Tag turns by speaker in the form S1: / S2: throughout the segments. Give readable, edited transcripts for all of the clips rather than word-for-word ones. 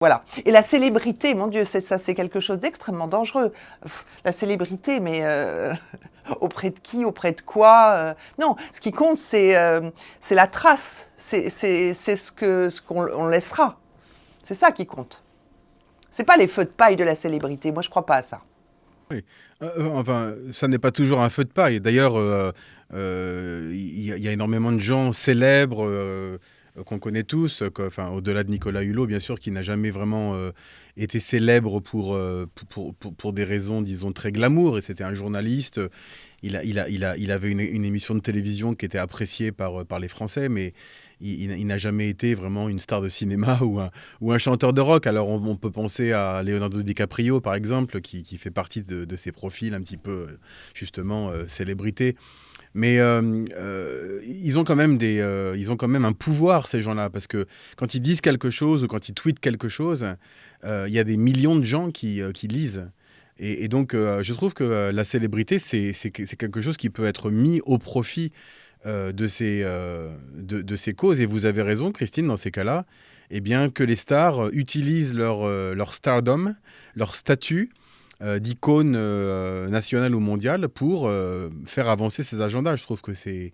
S1: Voilà. Et la célébrité, mon Dieu, c'est quelque chose d'extrêmement dangereux. La célébrité, mais auprès de qui, auprès de quoi Non, ce qui compte, c'est la trace, c'est ce qu'on laissera. C'est ça qui compte. C'est pas les feux de paille de la célébrité. Moi, je crois pas à ça.
S2: Oui. Enfin, ça n'est pas toujours un feu de paille. D'ailleurs, il y a énormément de gens célèbres qu'on connaît tous, enfin, au-delà de Nicolas Hulot, bien sûr, qui n'a jamais vraiment été célèbre pour des raisons, disons, très glamour. Et c'était un journaliste. Il avait une émission de télévision qui était appréciée par les Français, mais il n'a jamais été vraiment une star de cinéma ou un chanteur de rock. Alors on peut penser à Leonardo DiCaprio, par exemple, qui fait partie de ces profils un petit peu, justement, célébrité. Mais ils ont quand même ils ont quand même un pouvoir, ces gens-là, parce que quand ils disent quelque chose ou quand ils tweetent quelque chose, il y a des millions de gens qui lisent. Et donc, je trouve que la célébrité, c'est quelque chose qui peut être mis au profit de ces causes. Et vous avez raison, Christine, dans ces cas-là, eh bien, que les stars utilisent leur stardom, leur statut d'icône nationale ou mondiale pour faire avancer ces agendas. Je trouve que c'est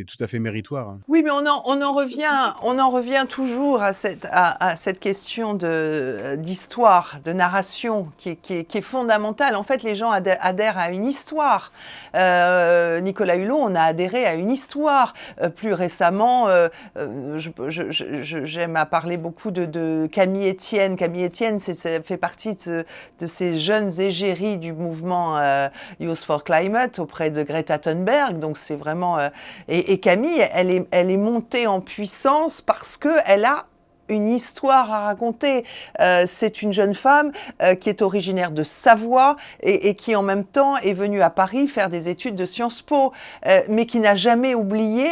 S2: tout à fait méritoire, hein.
S1: Oui, mais on en revient toujours à cette question d'histoire, de narration qui est fondamentale. En fait, les gens adhèrent à une histoire. Nicolas Hulot, on a adhéré à une histoire. Plus récemment, j'aime à parler beaucoup de Camille Etienne. Camille Etienne, ça fait partie de ces jeunes égéries du mouvement Youth for Climate auprès de Greta Thunberg. Donc c'est vraiment... Et Camille, elle est montée en puissance parce qu'elle a une histoire à raconter. C'est une jeune femme qui est originaire de Savoie et qui en même temps est venue à Paris faire des études de Sciences Po, mais qui n'a jamais oublié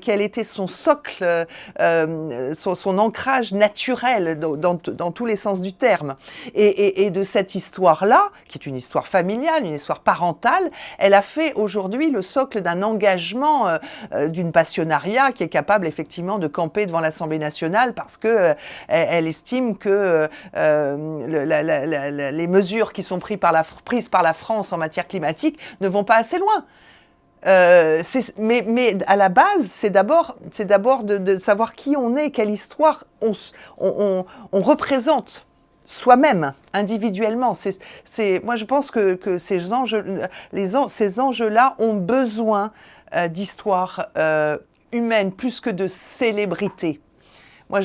S1: quel était son socle, son ancrage naturel dans tous les sens du terme. Et de cette histoire-là, qui est une histoire familiale, une histoire parentale, elle a fait aujourd'hui le socle d'un engagement, d'une passionnariat qui est capable effectivement de camper devant l'Assemblée nationale parce que elle estime que les mesures qui sont prises par la France en matière climatique ne vont pas assez loin. Mais à la base, c'est d'abord de savoir qui on est, quelle histoire on représente soi-même, individuellement. Moi, je pense que ces enjeux-là ont besoin d'histoire humaine plus que de célébrité. Moi,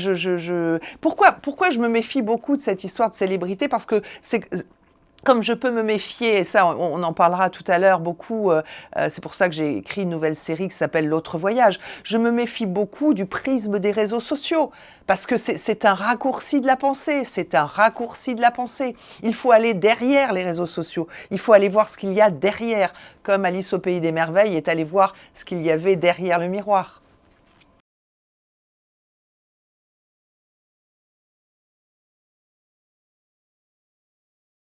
S1: pourquoi je me méfie beaucoup de cette histoire de célébrité ? Parce que comme je peux me méfier, et ça, on en parlera tout à l'heure beaucoup, c'est pour ça que j'ai écrit une nouvelle série qui s'appelle L'autre voyage. Je me méfie beaucoup du prisme des réseaux sociaux, parce que c'est un raccourci de la pensée, c'est un raccourci de la pensée. Il faut aller derrière les réseaux sociaux, il faut aller voir ce qu'il y a derrière, comme Alice au pays des merveilles est allée voir ce qu'il y avait derrière le miroir.